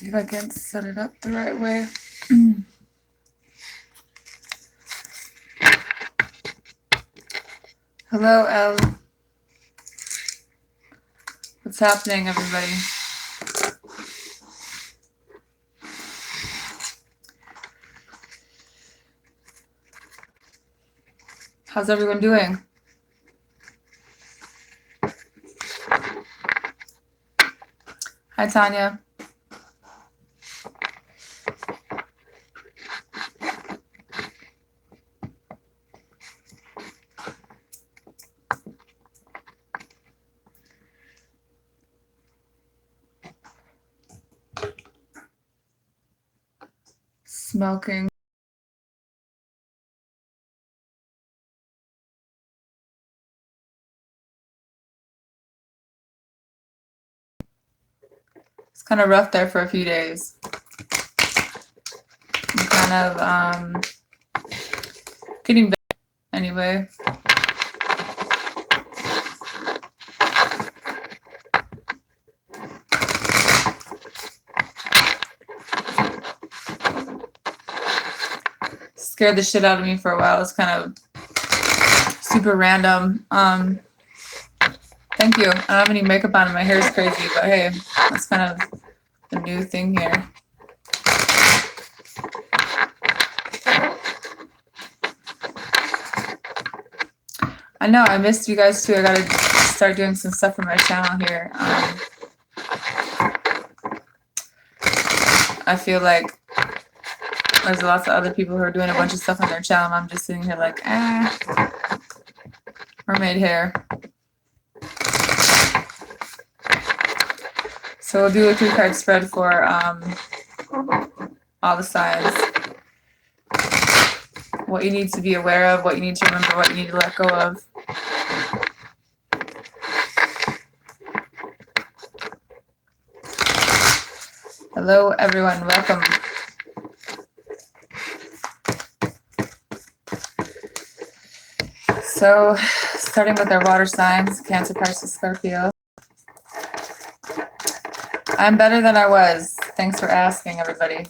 See if I can set it up the right way. Hello, Elle. What's happening, everybody? How's everyone doing? Hi, Tanya. Smoking. It's kind of rough there for a few days. I'm kind of getting better anyway. Scared the shit out of me for a while. It's kind of super random. Thank you. I don't have any makeup on and my hair is crazy, but hey, that's kind of the new thing here. I know, I missed you guys too. I gotta start doing some stuff for my channel here. I feel like there's lots of other people who are doing a bunch of stuff on their channel and I'm just sitting here like, mermaid hair. So we'll do a 3-card spread for all the signs. What you need to be aware of, what you need to remember, what you need to let go of. Hello, everyone. Welcome. So, starting with our water signs, Cancer, Pisces, Scorpio. I'm better than I was. Thanks for asking, everybody.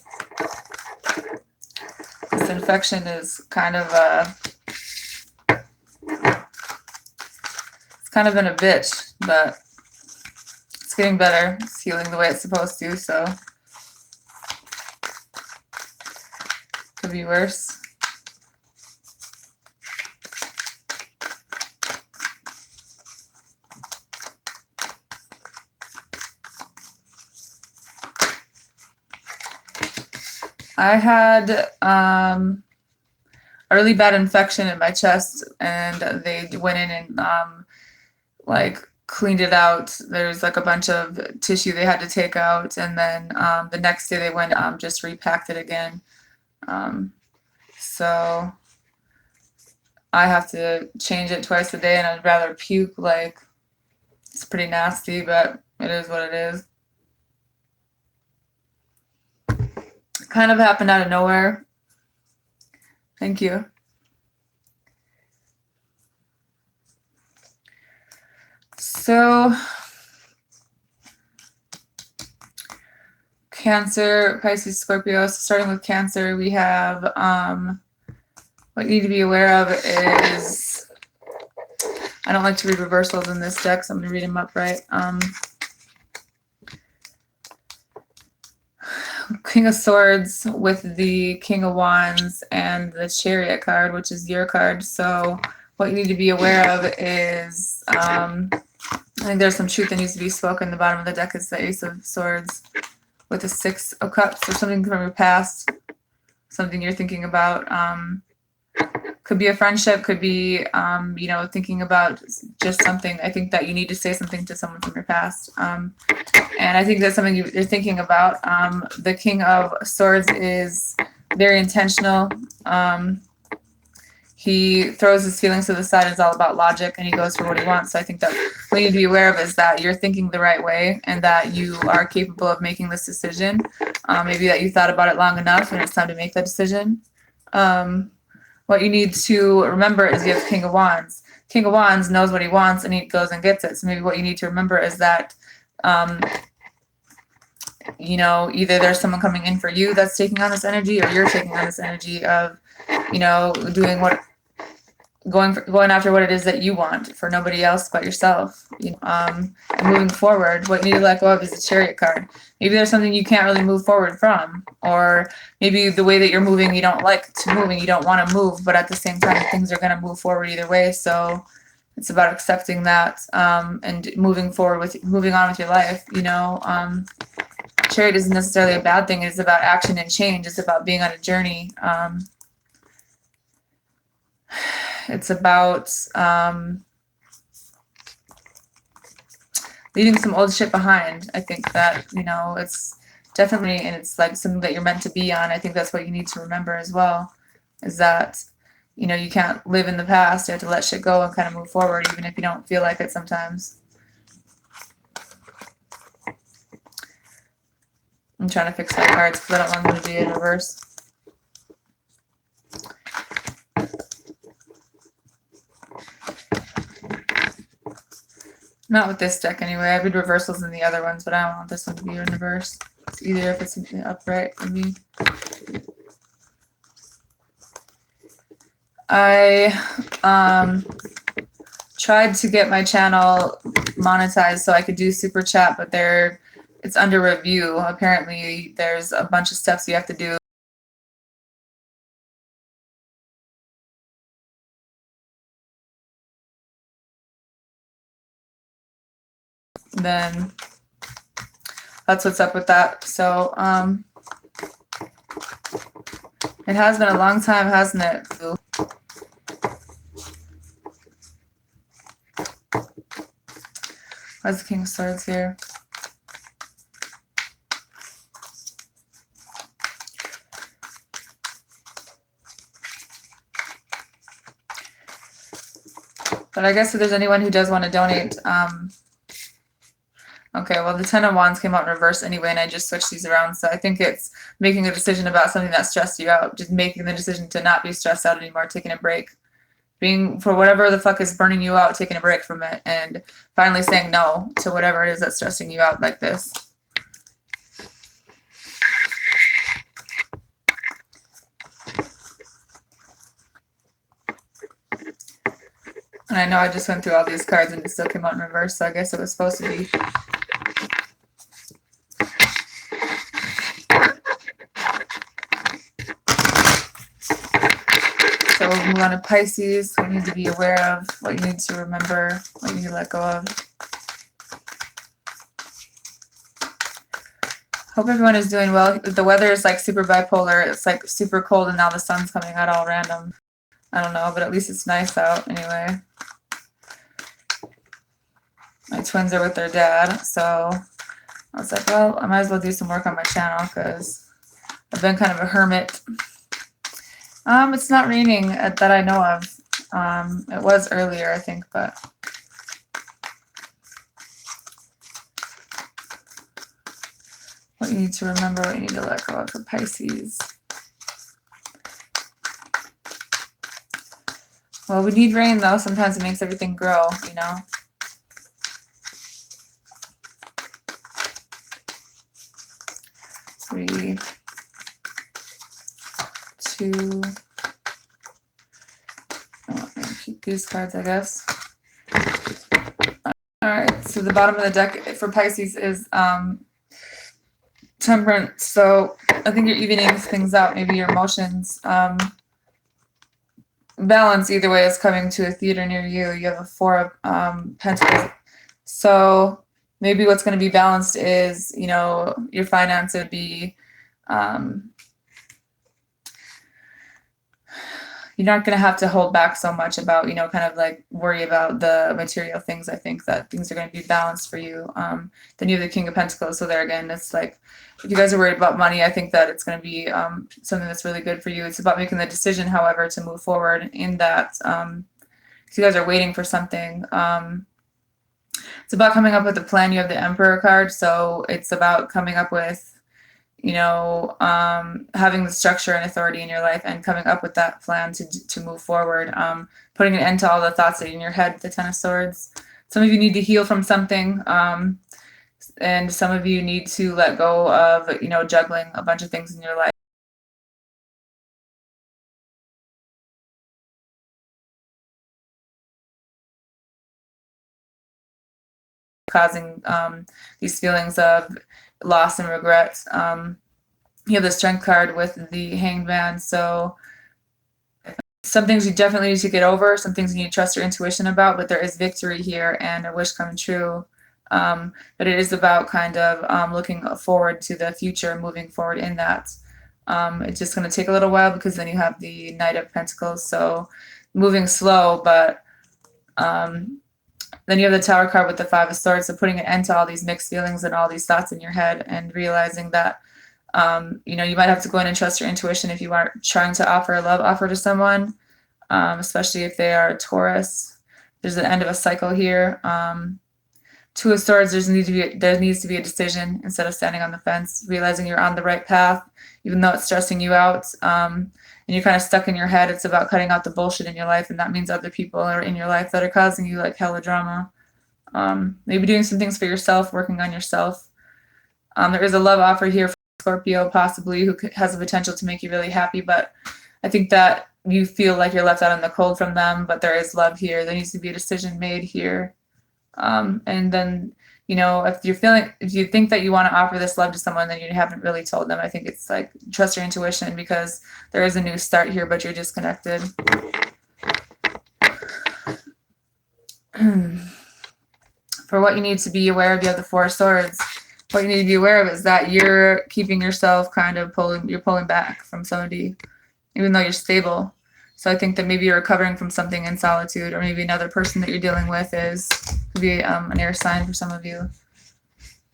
This infection is kind of it's kind of been a bitch, but it's getting better. It's healing the way it's supposed to, so could be worse. I had a really bad infection in my chest, and they went in and like cleaned it out. There's like a bunch of tissue they had to take out, and then the next day they went just repacked it again. So I have to change it twice a day, and I'd rather puke. Like, it's pretty nasty, but it is what it is. Kind of happened out of nowhere. Thank you. So, Cancer, Pisces, Scorpio. So starting with Cancer, we have what you need to be aware of is, I don't like to read reversals in this deck, so I'm going to read them upright. King of Swords with the King of Wands and the Chariot card, which is your card. So what you need to be aware of is, I think there's some truth that needs to be spoken. The bottom of the deck is the Ace of Swords with the 6 of Cups, or something from your past, something you're thinking about. Could be a friendship, could be, you know, thinking about just something. I think that you need to say something to someone from your past. And I think that's something you're thinking about. The King of Swords is very intentional. He throws his feelings to the side. It's all about logic, and he goes for what he wants. So I think that what you need to be aware of is that you're thinking the right way, and that you are capable of making this decision. Maybe that you thought about it long enough, and it's time to make that decision. What you need to remember is you have King of Wands. King of Wands knows what he wants, and he goes and gets it. So maybe what you need to remember is that either there's someone coming in for you that's taking on this energy, or you're taking on this energy of, doing going after what it is that you want for nobody else but yourself. And moving forward, what you need to let go of is the Chariot card. Maybe there's something you can't really move forward from, or maybe the way that you're moving, you don't like to move and you don't want to move, but at the same time, things are going to move forward either way. So it's about accepting that, and moving on with your life. Chariot isn't necessarily a bad thing. It's about action and change. It's about being on a journey. It's about leaving some old shit behind. I think that, it's definitely, and it's like something that you're meant to be on. I think that's what you need to remember as well, is that, you can't live in the past. You have to let shit go and kind of move forward, even if you don't feel like it sometimes. I'm trying to fix my cards because I don't want them to be in reverse. Not with this deck anyway. I read reversals in the other ones, but I don't want this one to be in reverse. It's either if it's upright for me. I tried to get my channel monetized so I could do super chat, but it's under review. Apparently there's a bunch of steps you have to do. Then that's what's up with that. So it has been a long time, hasn't it? Where's the King of Swords here? But I guess if there's anyone who does want to donate, okay, well, the Ten of Wands came out in reverse anyway, and I just switched these around. So I think it's making a decision about something that stressed you out, just making the decision to not be stressed out anymore, taking a break. Being, for whatever the fuck is burning you out, taking a break from it, and finally saying no to whatever it is that's stressing you out like this. And I know I just went through all these cards and it still came out in reverse, so I guess it was supposed to be. So we'll move on to Pisces. What you need to be aware of, what you need to remember, what you need to let go of. Hope everyone is doing well. The weather is like super bipolar. It's like super cold and now the sun's coming out all random. I don't know, but at least it's nice out anyway. My twins are with their dad, so I was like, well, I might as well do some work on my channel because I've been kind of a hermit. It's not raining that I know of. It was earlier, I think, but what you need to remember, what you need to let go of for Pisces. Well, we need rain, though. Sometimes it makes everything grow, you know. Three, two. Oh, I'm gonna keep these cards, I guess. All right. So the bottom of the deck for Pisces is Temperance. So I think you're evening things out. Maybe your emotions. Balance either way is coming to a theater near you. You have a Four of Pentacles. So maybe what's going to be balanced is, you know, your finance would be, you're not going to have to hold back so much about, you know, kind of like worry about the material things. I think that things are going to be balanced for you. Then you have the King of Pentacles. So there again, it's like, if you guys are worried about money, I think that it's going to be something that's really good for you. It's about making the decision, however, to move forward in that. If you guys are waiting for something, it's about coming up with a plan. You have the Emperor card. So it's about coming up with, you know, having the structure and authority in your life and coming up with that plan to move forward, putting an end to all the thoughts that are in your head, the Ten of Swords. Some of you need to heal from something. And some of you need to let go of, juggling a bunch of things in your life, causing these feelings of loss and regret. You have the Strength card with the Hanged Man, so some things you definitely need to get over, some things you need to trust your intuition about, but there is victory here and a wish coming true. But it is about kind of looking forward to the future, moving forward in that. It's just going to take a little while because then you have the Knight of Pentacles, so moving slow, but then you have the Tower card with the Five of Swords, so putting an end to all these mixed feelings and all these thoughts in your head and realizing that you might have to go in and trust your intuition if you are trying to offer a love offer to someone, especially if they are a Taurus. There's an end of a cycle here. Two of Swords, there needs to be a decision instead of standing on the fence, realizing you're on the right path, even though it's stressing you out, and you're kind of stuck in your head. It's about cutting out the bullshit in your life, and that means other people are in your life that are causing you like hella drama. Maybe doing some things for yourself, working on yourself. There is a love offer here for Scorpio, possibly, who has the potential to make you really happy, but I think that you feel like you're left out in the cold from them, but there is love here. There needs to be a decision made here. And then, if you think that you want to offer this love to someone, then you haven't really told them. I think it's like trust your intuition because there is a new start here, but you're disconnected. For what you need to be aware of, you have the Four of Swords. What you need to be aware of is that you're keeping yourself you're pulling back from somebody, even though you're stable. So I think that maybe you're recovering from something in solitude, or maybe another person that you're dealing with could be an air sign for some of you.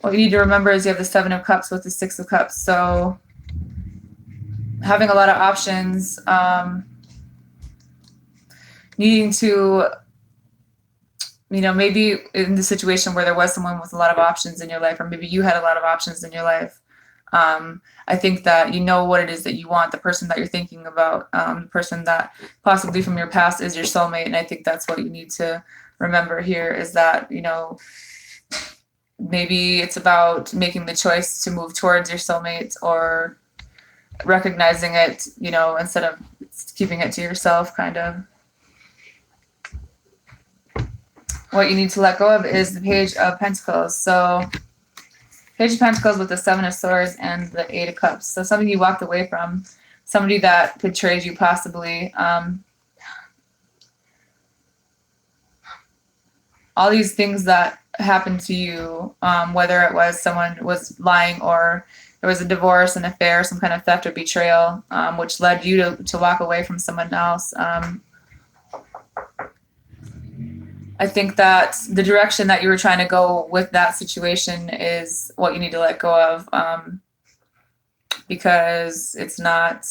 What you need to remember is you have the Seven of Cups with the Six of Cups. So having a lot of options, needing to, maybe in the situation where there was someone with a lot of options in your life, or maybe you had a lot of options in your life. I think that you know what it is that you want, the person that you're thinking about, the person that possibly from your past is your soulmate. And I think that's what you need to remember here is that, maybe it's about making the choice to move towards your soulmate or recognizing it, instead of keeping it to yourself, kind of. What you need to let go of is the Page of Pentacles. So Page of Pentacles with the Seven of Swords and the Eight of Cups. So something you walked away from, somebody that betrayed you possibly. All these things that happened to you, whether it was someone was lying or there was a divorce, an affair, some kind of theft or betrayal, which led you to walk away from someone else. I think that the direction that you were trying to go with that situation is what you need to let go of, because it's not.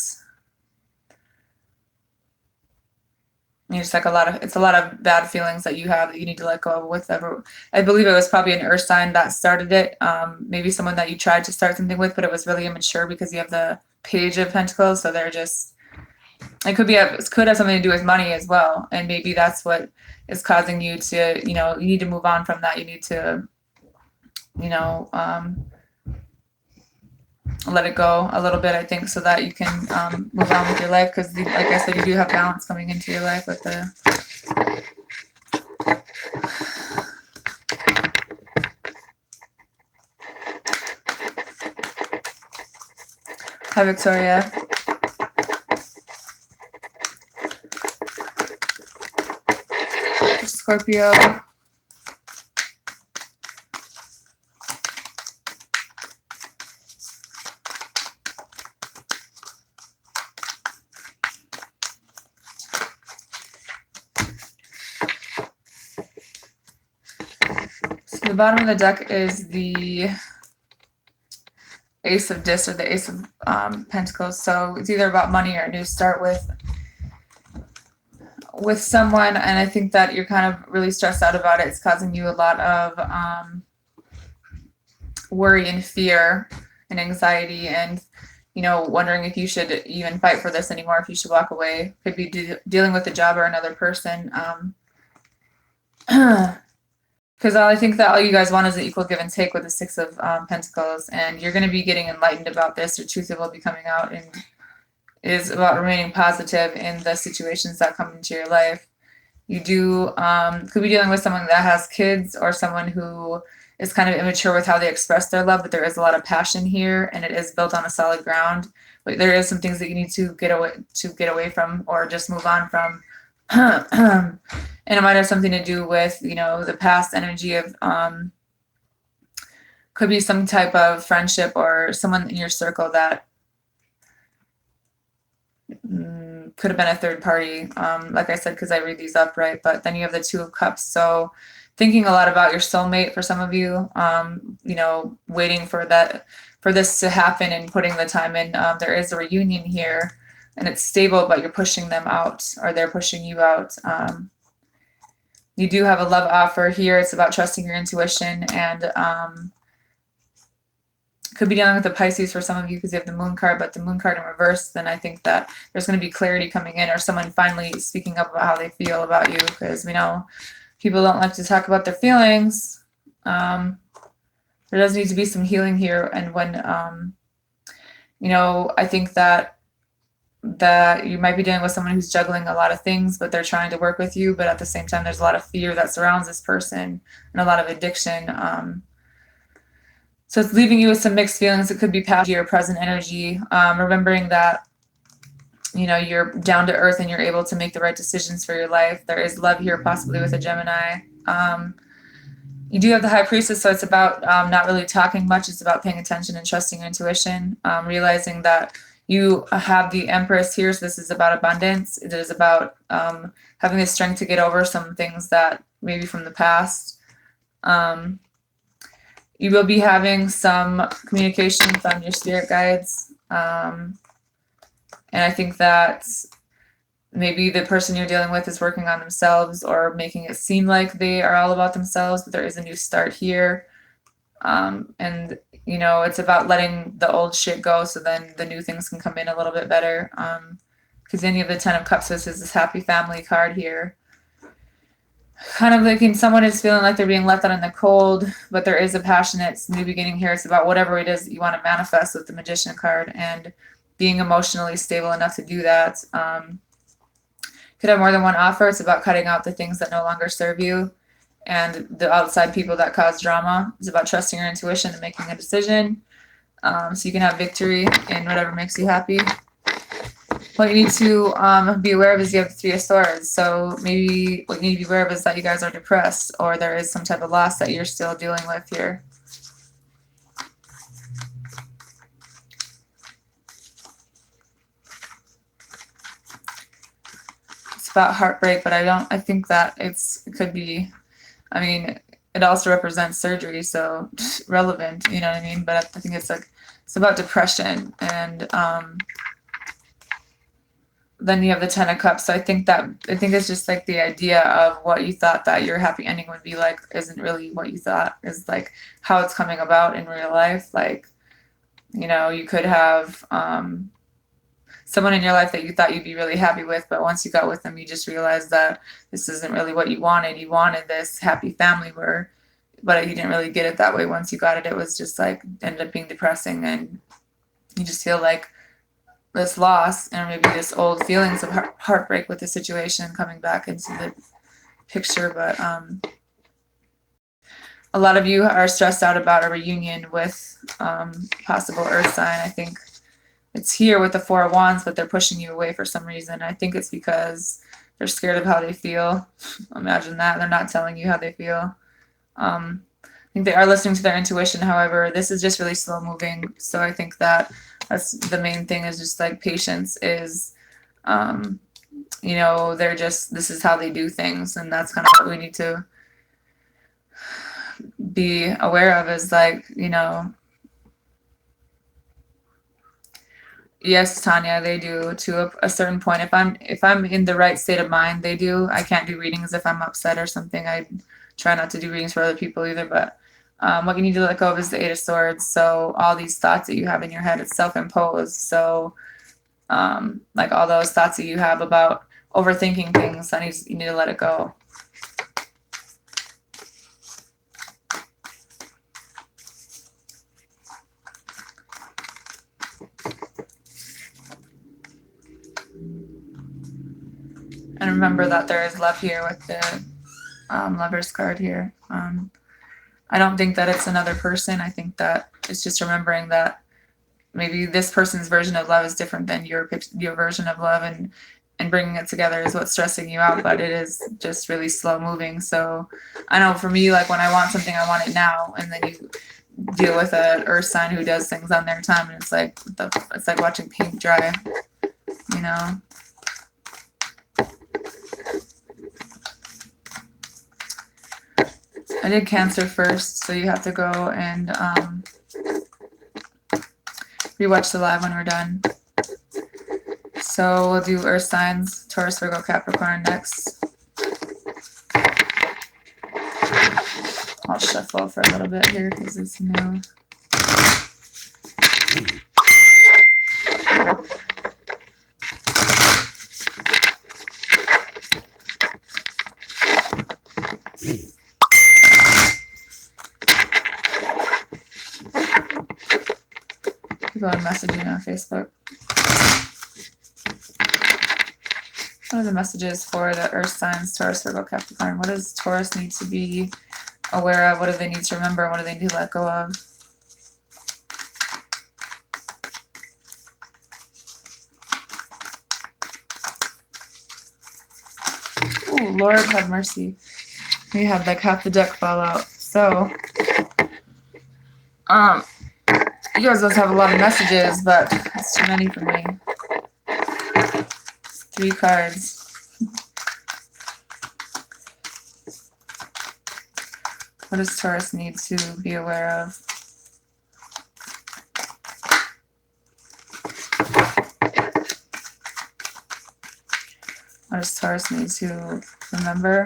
It's like it's a lot of bad feelings that you have that you need to let go of with ever. I believe it was probably an earth sign that started it. Maybe someone that you tried to start something with, but it was really immature because you have the Page of Pentacles. So they're just, it could have something to do with money as well. And maybe that's what is causing you to, you need to move on from that. You need to, let it go a little bit, I think, so that you can move on with your life. Because, like I said, you do have balance coming into your life with the. Hi, Victoria. Scorpio. The bottom of the deck is the Ace of Discs or the Ace of Pentacles. So it's either about money or a new start with someone, and I think that you're kind of really stressed out about it. It's causing you a lot of worry and fear and anxiety, and wondering if you should even fight for this anymore, if you should walk away. Could be dealing with a job or another person. Because I think that all you guys want is an equal give and take with the Six of Pentacles, and you're going to be getting enlightened about this. Your truth will be coming out, and is about remaining positive in the situations that come into your life. You do could be dealing with someone that has kids, or someone who is kind of immature with how they express their love, but there is a lot of passion here, and it is built on a solid ground. But there is some things that you need to get away from, or just move on from. And it might have something to do with, the past energy of, could be some type of friendship or someone in your circle that could have been a third party. Like I said, because I read these up, right? But then you have the Two of Cups. So thinking a lot about your soulmate for some of you, waiting for this to happen and putting the time in. There is a reunion here, and it's stable, but you're pushing them out, or they're pushing you out. You do have a love offer here. It's about trusting your intuition, and could be dealing with the Pisces for some of you because you have the Moon card, but the Moon card in reverse, then I think that there's going to be clarity coming in, or someone finally speaking up about how they feel about you, because we know people don't like to talk about their feelings. There does need to be some healing here, and when, I think that you might be dealing with someone who's juggling a lot of things, but they're trying to work with you, but at the same time, there's a lot of fear that surrounds this person and a lot of addiction. So it's leaving you with some mixed feelings. It could be past your present energy, remembering that, you're down to earth and you're able to make the right decisions for your life. There is love here, possibly with a Gemini. You do have the High Priestess, so it's about not really talking much. It's about paying attention and trusting your intuition, realizing that you have the Empress here, so this is about abundance. It is about having the strength to get over some things that maybe from the past. You will be having some communication from your spirit guides. And I think that maybe the person you're dealing with is working on themselves, or making it seem like they are all about themselves, but there is a new start here. And it's about letting the old shit go, so then the new things can come in a little bit better. Because then you have the Ten of Cups, this is this happy family card here. Kind of like someone is feeling like they're being left out in the cold, but there is a passionate new beginning here. It's about whatever it is that you want to manifest with the Magician card, and being emotionally stable enough to do that. Could have more than one offer. It's about cutting out the things that no longer serve you, and the outside people that cause drama. It's about trusting your intuition and making a decision, so you can have victory in whatever makes you happy. What you need to be aware of is you have the Three of Swords. So maybe what you need to be aware of is that you guys are depressed, or there is some type of loss that you're still dealing with here. It's about heartbreak, but I think that it could be, it also represents surgery, so relevant, you know what I mean? But I think it's about depression, and then you have the Ten of Cups. So I think it's just like the idea of what you thought that your happy ending would be like isn't really what you thought, is like how it's coming about in real life. Like, you could have someone in your life that you thought you'd be really happy with, but once you got with them, you just realized that this isn't really what you wanted. You wanted this happy family but you didn't really get it that way. Once you got it, it was just like ended up being depressing, and you just feel like this loss, and maybe this old feelings of heartbreak with the situation coming back into the picture. But a lot of you are stressed out about a reunion with possible earth sign. I think it's here with the Four of Wands, but they're pushing you away for some reason. I think it's because they're scared of how they feel. Imagine that. They're not telling you how they feel. I think they are listening to their intuition. However, this is just really slow moving. So I think that that's the main thing, is just like patience is, this is how they do things. And that's kind of what we need to be aware of, is yes, Tanya, they do to a certain point. If I'm in the right state of mind, they do. I can't do readings if I'm upset or something. I try not to do readings for other people either, but what you need to let go of is the Eight of Swords. So all these thoughts that you have in your head, it's self-imposed. So like all those thoughts that you have about overthinking things, you need to let it go. And remember that there is love here with the Lover's card here. I don't think that it's another person. I think that it's just remembering that maybe this person's version of love is different than your version of love, and bringing it together is what's stressing you out, but it is just really slow moving. So I know for me, like when I want something, I want it now, and then you deal with an earth sign who does things on their time, and it's like it's like watching paint dry, you know. I did Cancer first, so you have to go and rewatch the live when we're done. So we'll do earth signs, Taurus, Virgo, Capricorn next. I'll shuffle for a little bit here because it's new. People are messaging on Facebook. What are the messages for the earth signs, Taurus, Virgo, Capricorn? What does Taurus need to be aware of? What do they need to remember? What do they need to let go of? Oh, Lord have mercy. We had like half the deck fall out. So, you guys must have a lot of messages, but it's too many for me. 3 cards. What does Taurus need to be aware of? What does Taurus need to remember?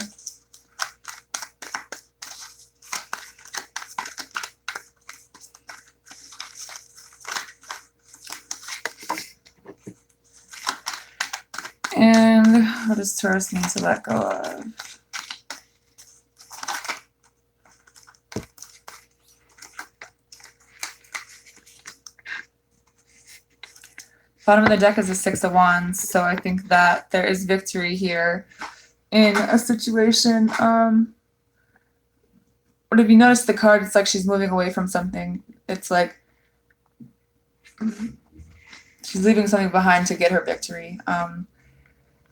And what does Taurus need to let go of? Bottom of the deck is a 6 of Wands, so I think that there is victory here in a situation. But if you notice the card, it's like she's moving away from something. It's like she's leaving something behind to get her victory.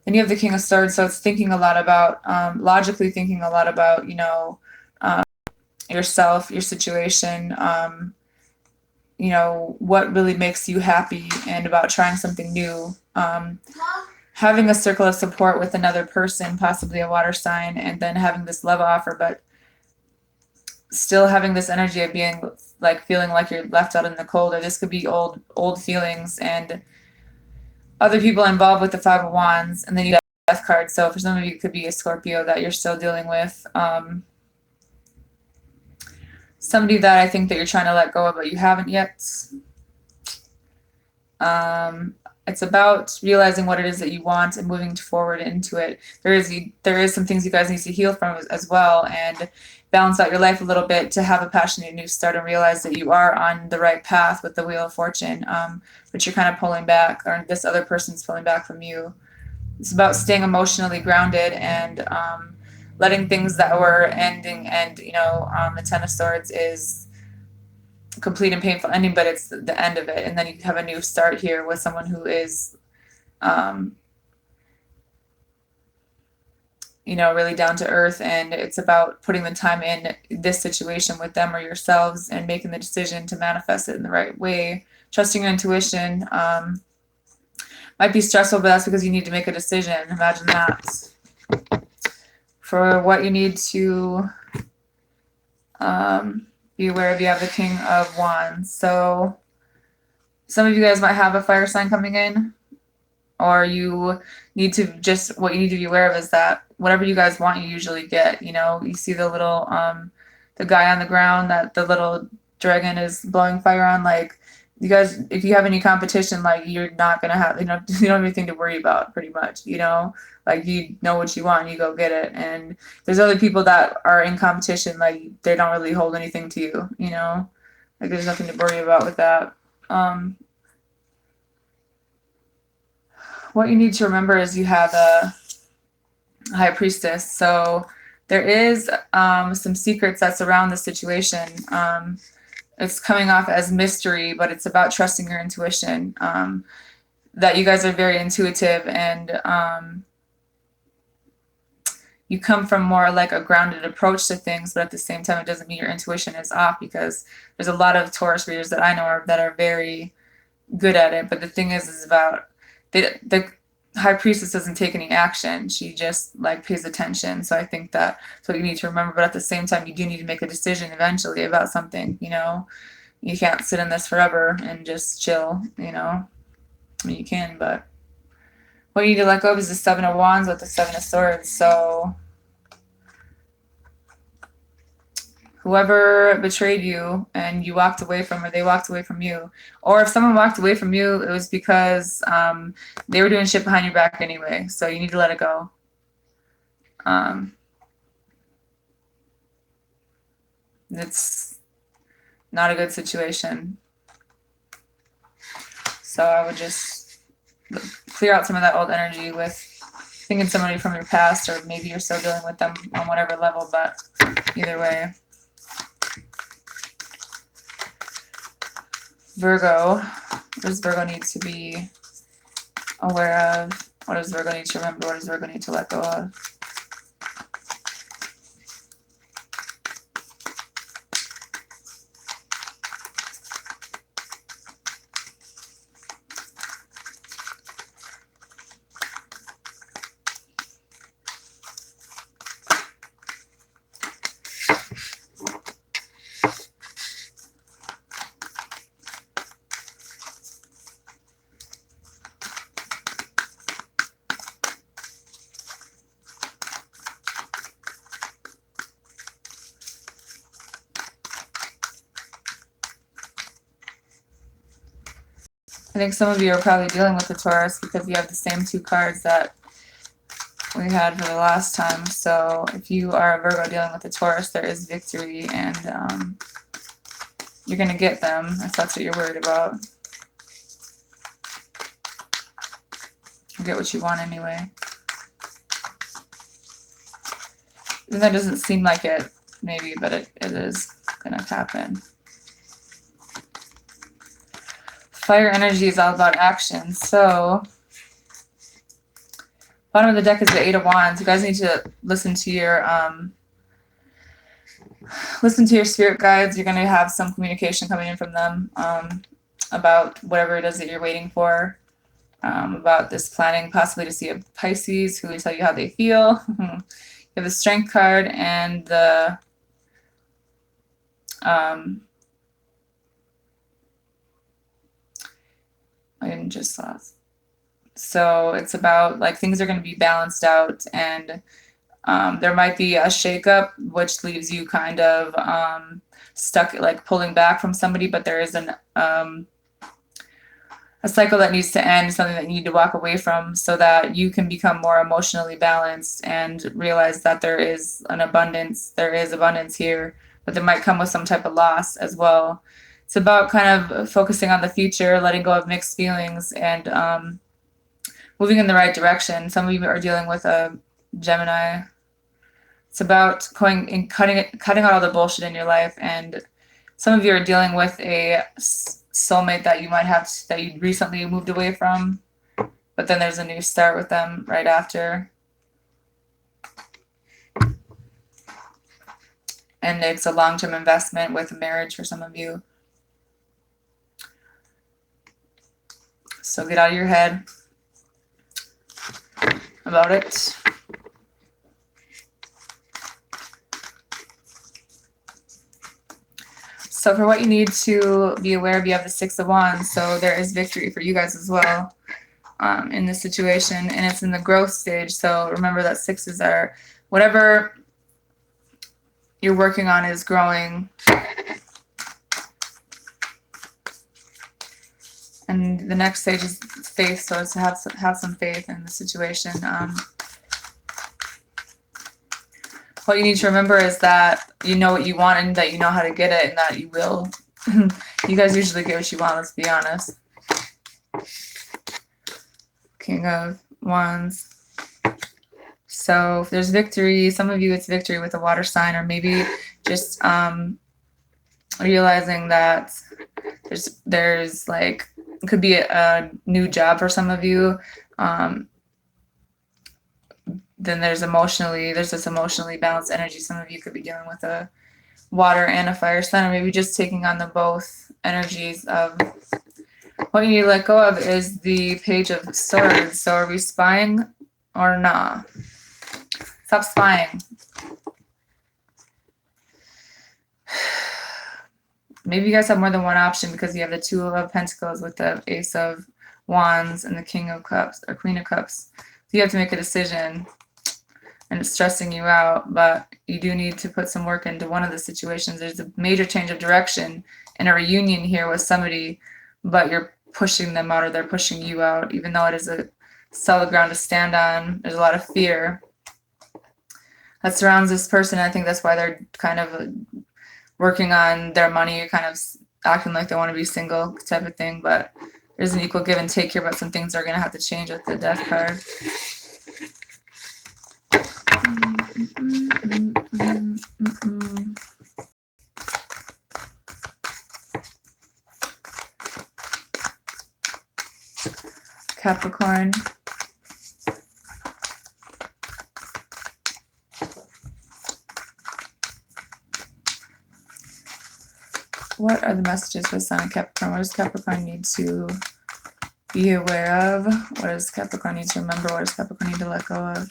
Then you have the King of Swords, so it's thinking a lot about, logically thinking a lot about, you know, yourself, your situation, you know, what really makes you happy, and about trying something new. Having a circle of support with another person, possibly a water sign, and then having this love offer, but still having this energy of being like feeling like you're left out in the cold, or this could be old feelings and other people involved with the 5 of Wands, and then you got the Death card. So for some of you, it could be a Scorpio that you're still dealing with. Somebody that I think that you're trying to let go of, but you haven't yet. It's about realizing what it is that you want and moving forward into it. There is some things you guys need to heal from as well, and balance out your life a little bit to have a passionate new start and realize that you are on the right path with the Wheel of Fortune, but you're kind of pulling back, or this other person's pulling back from you. It's about staying emotionally grounded and letting things that were ending end. You know, the Ten of Swords is complete and painful ending, but it's the end of it, and then you have a new start here with someone who is you know, really down to earth, and it's about putting the time in this situation with them or yourselves and making the decision to manifest it in the right way, trusting your intuition. Might be stressful, but that's because you need to make a decision. Imagine that. For what you need to be aware of, you have the King of Wands. So some of you guys might have a fire sign coming in, or you need to what you need to be aware of is that whatever you guys want, you usually get. You know, you see the little the guy on the ground that the little dragon is blowing fire on. Like, you guys, if you have any competition, like, you're not gonna have, you don't have anything to worry about, pretty much. You know, like, you know what you want, and you go get it. And there's other people that are in competition, like, they don't really hold anything to you. You know, like, there's nothing to worry about with that. What you need to remember is you have High Priestess. So there is some secrets that surround the situation. It's coming off as mystery, but it's about trusting your intuition. That you guys are very intuitive, and you come from more like a grounded approach to things, but at the same time, it doesn't mean your intuition is off, because there's a lot of Taurus readers that I know of that are very good at it. But the thing is about the High Priestess doesn't take any action. She just like pays attention. So I think that's what you need to remember. But at the same time, you do need to make a decision eventually about something. You can't sit in this forever and just chill. I mean, you can, but what you need to let go of is the Seven of Wands with the Seven of Swords. So whoever betrayed you and you walked away from, or they walked away from you, or if someone walked away from you, it was because they were doing shit behind your back anyway. So you need to let it go. It's not a good situation. So I would just clear out some of that old energy with thinking somebody from your past, or maybe you're still dealing with them on whatever level, but either way. Virgo, what does Virgo need to be aware of? What does Virgo need to remember? What does Virgo need to let go of? I think some of you are probably dealing with the Taurus because you have the same two cards that we had for the last time. So if you are a Virgo dealing with the Taurus, there is victory, and you're going to get them if that's what you're worried about. You get what you want anyway. Even though it doesn't seem like it, maybe, but it is going to happen. Fire energy is all about action. So, bottom of the deck is the Eight of Wands. You guys need to listen to your spirit guides. You're going to have some communication coming in from them about whatever it is that you're waiting for. About this planning possibly to see a Pisces who will tell you how they feel. You have the Strength card and the I didn't just saw. So it's about like things are going to be balanced out, and there might be a shakeup, which leaves you kind of stuck, like pulling back from somebody. But there is a cycle that needs to end, something that you need to walk away from, so that you can become more emotionally balanced and realize that there is an abundance. There is abundance here, but there might come with some type of loss as well. It's about kind of focusing on the future, letting go of mixed feelings, and moving in the right direction. Some of you are dealing with a Gemini. It's about going and cutting out all the bullshit in your life, and some of you are dealing with a soulmate that you might have, that you recently moved away from, but then there's a new start with them right after. And it's a long-term investment with a marriage for some of you. So get out of your head about it. So for what you need to be aware of, you have the Six of Wands. So there is victory for you guys as well in this situation. And it's in the growth stage. So remember that sixes are whatever you're working on is growing. And the next stage is faith. So it's to have some faith in the situation. What you need to remember is that you know what you want, and that you know how to get it, and that you will. You guys usually get what you want, let's be honest. King of Wands. So if there's victory, some of you it's victory with a water sign, or maybe just realizing that there's like, it could be a new job for some of you. Then there's this emotionally balanced energy. Some of you could be dealing with a water and a fire sign, or maybe just taking on the both energies of what you need to let go of is the Page of Swords. So are we spying or nah? Stop spying. Maybe you guys have more than one option because you have the Two of Pentacles with the Ace of Wands and the King of Cups or Queen of Cups. So you have to make a decision, and it's stressing you out, but you do need to put some work into one of the situations. There's a major change of direction and a reunion here with somebody, but you're pushing them out or they're pushing you out, even though it is a solid ground to stand on. There's a lot of fear that surrounds this person. I think that's why they're kind of working on their money, kind of acting like they want to be single type of thing, but there's an equal give and take here, but some things are going to have to change with the Death card. Capricorn. What are the messages for the Sun of Capricorn? What does Capricorn need to be aware of? What does Capricorn need to remember? What does Capricorn need to let go of?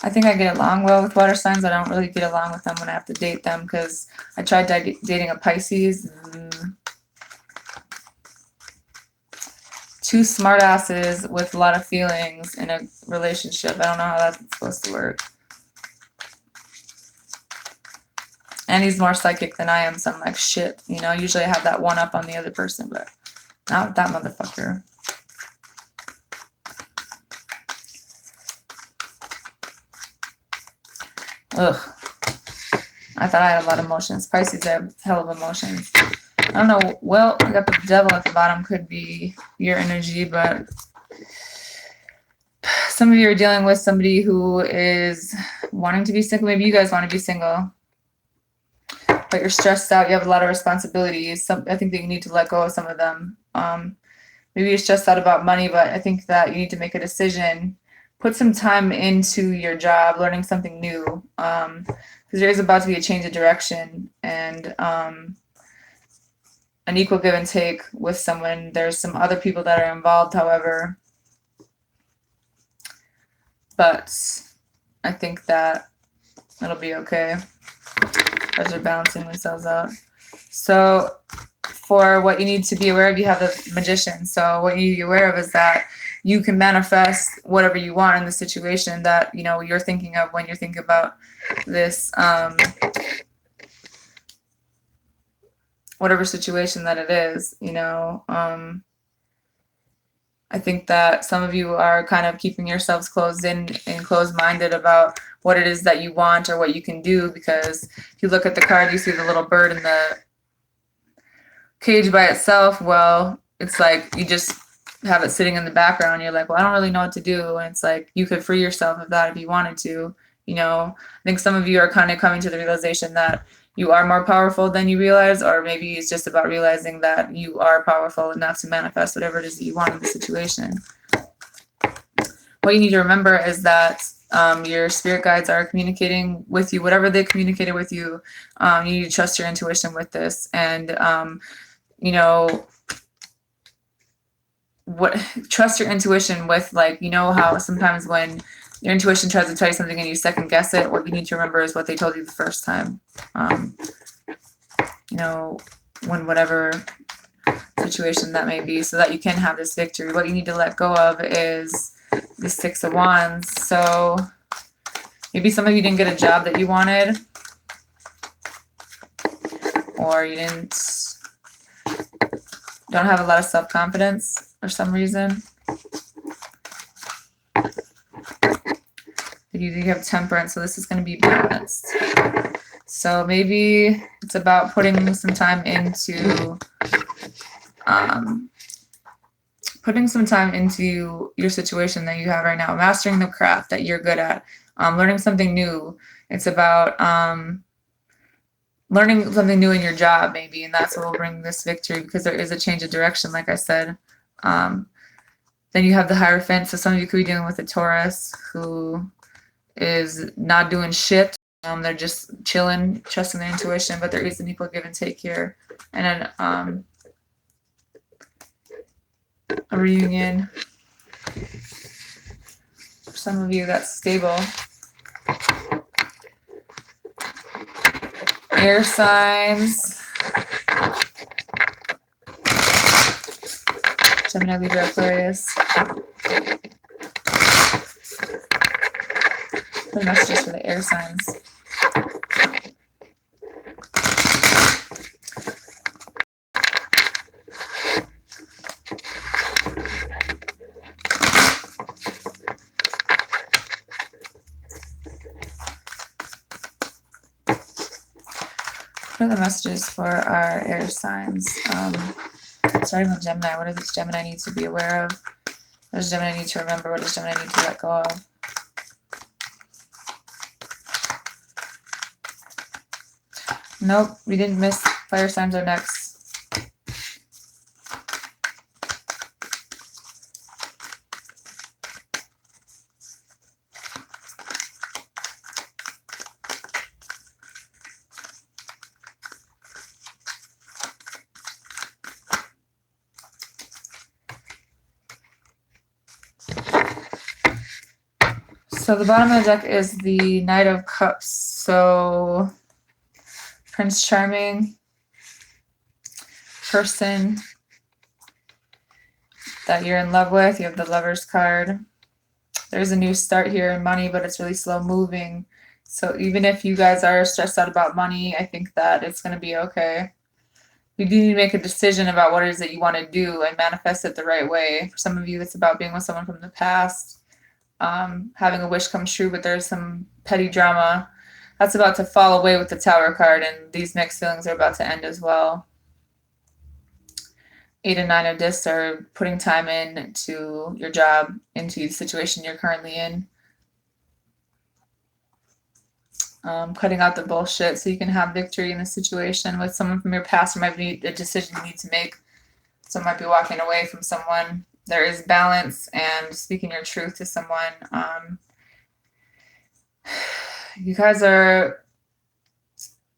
I think I get along well with water signs. I don't really get along with them when I have to date them because I tried dating a Pisces. Two smartasses with a lot of feelings in a relationship. I don't know how that's supposed to work. And he's more psychic than I am, so I'm like, shit. You know, usually I have that one up on the other person, but not with that motherfucker. Ugh. I thought I had a lot of emotions. Pisces have hell of emotions. I don't know. Well, I got the Devil at the bottom. Could be your energy, but some of you are dealing with somebody who is wanting to be single. Maybe you guys want to be single, but you're stressed out. You have a lot of responsibilities. I think that you need to let go of some of them. Maybe you're stressed out about money, but I think that you need to make a decision. Put some time into your job, learning something new, because there is about to be a change of direction and an equal give and take with someone. There's some other people that are involved, however, but I think that it'll be okay as they're balancing themselves out. So for what you need to be aware of, you have the Magician. So what you need to be aware of is that you can manifest whatever you want in the situation that, you know, you're thinking of when you're thinking about this, whatever situation that it is, you know. I think that some of you are kind of keeping yourselves closed in and closed-minded about what it is that you want or what you can do, because if you look at the card, you see the little bird in the cage by itself. Well, it's like you just have it sitting in the background. You're like, well, I don't really know what to do. And it's like you could free yourself of that if you wanted to. You know, I think some of you are kind of coming to the realization that you are more powerful than you realize, or maybe it's just about realizing that you are powerful enough to manifest whatever it is that you want in the situation. What you need to remember is that your spirit guides are communicating with you, whatever they communicated with you. You need to trust your intuition with this, and you know, trust your intuition with, like, you know how sometimes when your intuition tries to tell you something and you second guess it, what you need to remember is what they told you the first time. You know, when whatever situation that may be, so that you can have this victory. What you need to let go of is the Six of Wands. So maybe some of you didn't get a job that you wanted, or you didn't don't have a lot of self-confidence for some reason. You have temperance, so this is going to be balanced. So maybe it's about putting some time into your situation that you have right now, mastering the craft that you're good at, learning something new. It's about learning something new in your job, maybe, and that's what will bring this victory, because there is a change of direction, like I said. Then you have the Hierophant, so some of you could be dealing with a Taurus who is not doing shit. They're just chilling, trusting their intuition, but there is an equal give and take here. And then a reunion. For some of you, that's stable. Air signs. Gemini, Libra, Aquarius. The messages for the air signs. What are the messages for our air signs? Starting with Gemini, what does Gemini need to be aware of? What does Gemini need to remember? What does Gemini need to let go of? Nope, we didn't miss. Fire signs are next. So the bottom of the deck is the Knight of Cups. So Prince Charming, person that you're in love with. You have the Lover's card. There's a new start here in money, but it's really slow moving. So even if you guys are stressed out about money, I think that it's going to be okay. You do need to make a decision about what it is that you want to do and manifest it the right way. For some of you, it's about being with someone from the past. Having a wish come true, but there's some petty drama that's about to fall away with the Tower card, and these mixed feelings are about to end as well. 8 and 9 of discs are putting time into your job, into the situation you're currently in. Cutting out the bullshit so you can have victory in the situation. With someone from your past, there might be a decision you need to make. Someone might be walking away from someone. There is balance and speaking your truth to someone. You guys are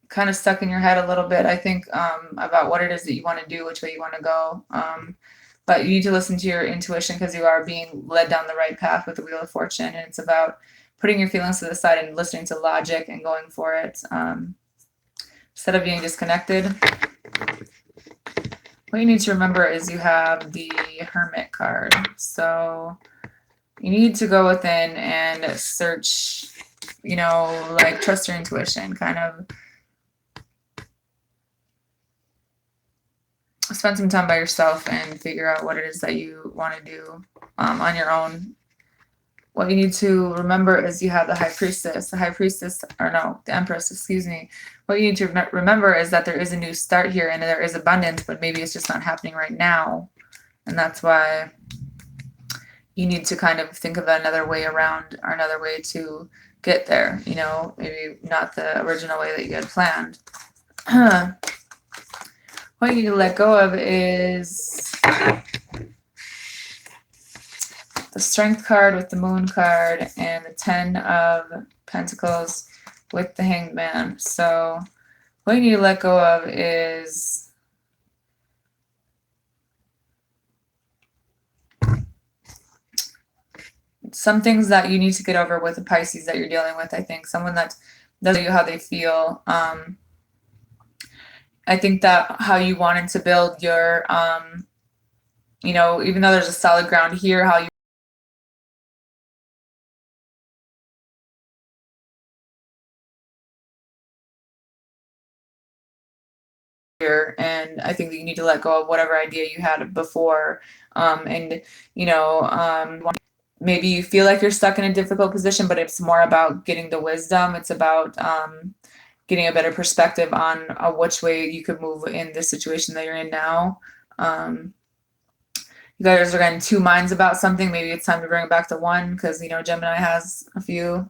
kind of stuck in your head a little bit, I think, about what it is that you want to do, which way you want to go. But you need to listen to your intuition, because you are being led down the right path with the Wheel of Fortune. And it's about putting your feelings to the side and listening to logic and going for it, instead of being disconnected. What you need to remember is you have the Hermit card. So you need to go within and search, like trust your intuition, kind of spend some time by yourself and figure out what it is that you want to do on your own. What you need to remember is you have the High Priestess. The Empress, excuse me. What you need to remember is that there is a new start here, and there is abundance, but maybe it's just not happening right now. And that's why you need to kind of think of another way around, or another way to get there. Maybe not the original way that you had planned. What you need to let go of is the Strength card with the Moon card, and the 10 of Pentacles with the Hanged Man. So what you need to let go of is some things that you need to get over with the Pisces that you're dealing with. I think someone that doesn't know how they feel. I think that how you wanted to build your, even though there's a solid ground here, how you here, and I think that you need to let go of whatever idea you had before. And maybe you feel like you're stuck in a difficult position, but it's more about getting the wisdom. It's about getting a better perspective on which way you could move in this situation that you're in now. You guys are in two minds about something. Maybe it's time to bring it back to one, because Gemini has a few.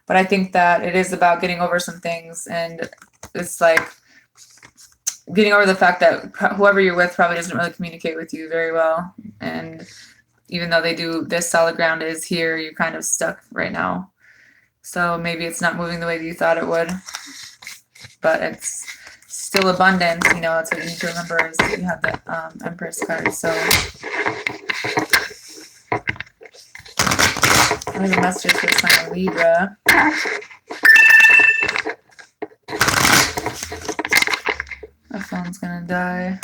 But I think that it is about getting over some things, and it's like getting over the fact that whoever you're with probably doesn't really communicate with you very well. And even though they do, this solid ground is here, you're kind of stuck right now. So maybe it's not moving the way that you thought it would, but it's still abundant. That's what you need to remember, is that you have the Empress card. So what are the messages for the sign of Libra? My phone's gonna die.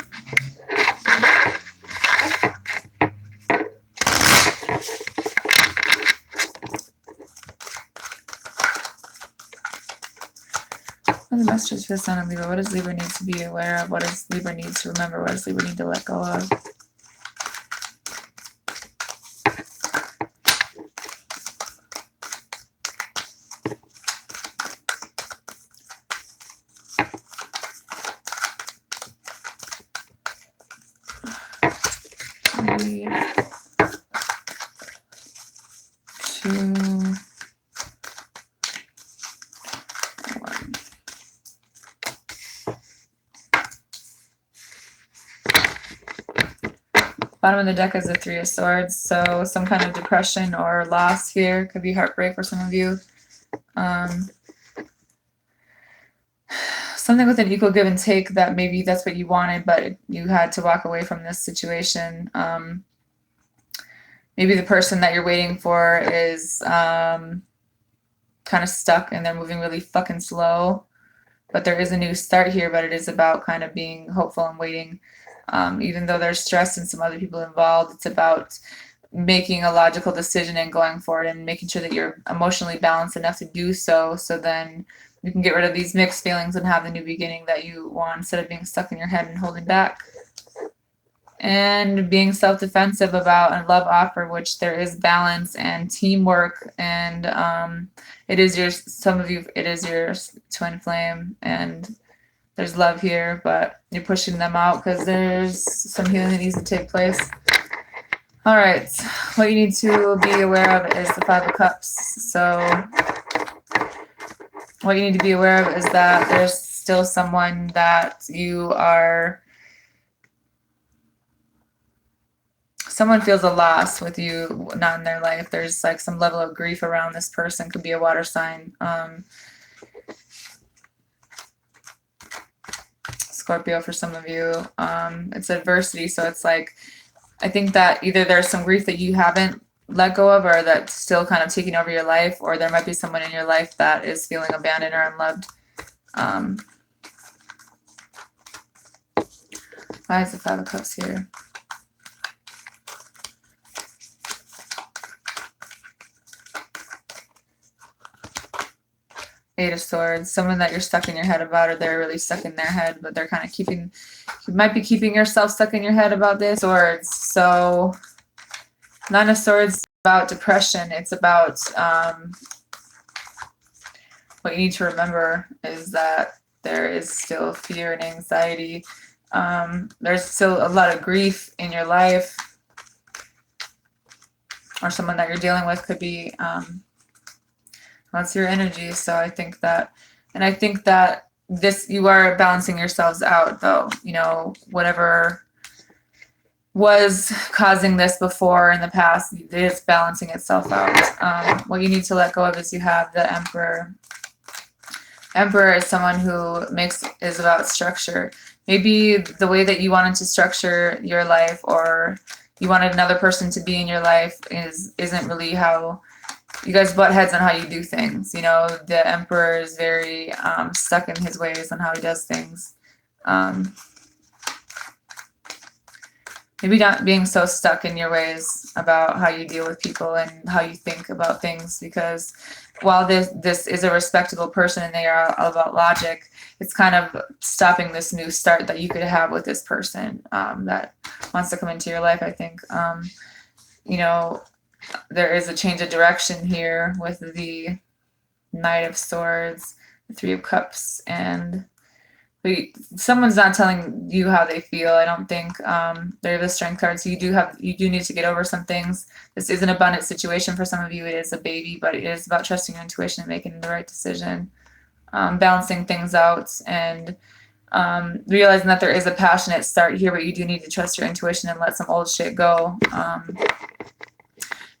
What are the messages for the sign of Libra? What does Libra need to be aware of? What does Libra need to remember? What does Libra need to let go of? Bottom of the deck is the Three of Swords, so some kind of depression or loss here. Could be heartbreak for some of you. Something with an equal give and take, that maybe that's what you wanted, but you had to walk away from this situation. Maybe the person that you're waiting for is kind of stuck and they're moving really fucking slow. But there is a new start here, but it is about kind of being hopeful and waiting. Even though there's stress and some other people involved, it's about making a logical decision and going forward and making sure that you're emotionally balanced enough to do so. So then you can get rid of these mixed feelings and have the new beginning that you want, instead of being stuck in your head and holding back. And being self-defensive about a love offer, which there is balance and teamwork, and it is your twin flame, and there's love here, but you're pushing them out because there's some healing that needs to take place. All right, what you need to be aware of is the Five of Cups. So what you need to be aware of is that there's still someone that someone feels a loss with you not in their life. There's like some level of grief around this person. Could be a water sign. Scorpio for some of you. It's adversity, so it's like, I think that either there's some grief that you haven't let go of, or that's still kind of taking over your life, or there might be someone in your life that is feeling abandoned or unloved. Why is the Five of Cups here? Eight of Swords, someone that you're stuck in your head about, or they're really stuck in their head, but they're kind of you might be keeping yourself stuck in your head about this. Swords. So Nine of Swords is about depression. It's about what you need to remember is that there is still fear and anxiety. There's still a lot of grief in your life, or someone that you're dealing with could be that's your energy. So I think that you are balancing yourselves out, though. Whatever was causing this before in the past, it is balancing itself out. What you need to let go of is you have the Emperor. Emperor is someone who is about structure. Maybe the way that you wanted to structure your life, or you wanted another person to be in your life, isn't really how you guys butt heads on how you do things. The Emperor is very stuck in his ways on how he does things. maybe not being so stuck in your ways about how you deal with people and how you think about things, because while this is a respectable person and they are all about logic, it's kind of stopping this new start that you could have with this person that wants to come into your life. I think you know, there is a change of direction here with the Knight of Swords, the Three of Cups, and someone's not telling you how they feel. I don't think they're the Strength card, so you do need to get over some things. This is an abundant situation for some of you. It is a baby, but it is about trusting your intuition and making the right decision, balancing things out, and realizing that there is a passionate start here, but you do need to trust your intuition and let some old shit go.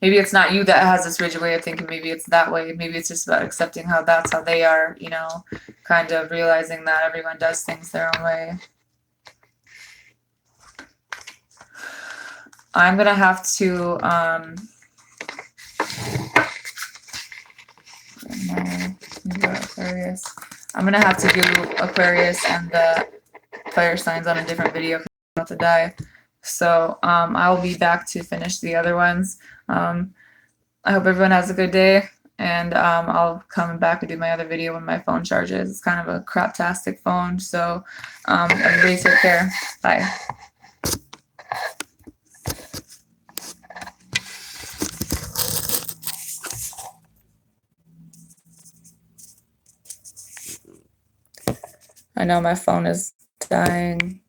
Maybe it's not you that has this rigid way of thinking. Maybe it's that way. Maybe it's just about accepting how that's how they are, you know, kind of realizing that everyone does things their own way. I'm going to have to, Aquarius. I'm going to have to do Aquarius and the fire signs on a different video because I'm about to die. So I'll be back to finish the other ones. I hope everyone has a good day, and I'll come back and do my other video when my phone charges. It's kind of a craptastic phone, so everybody take care. Bye. I know my phone is dying.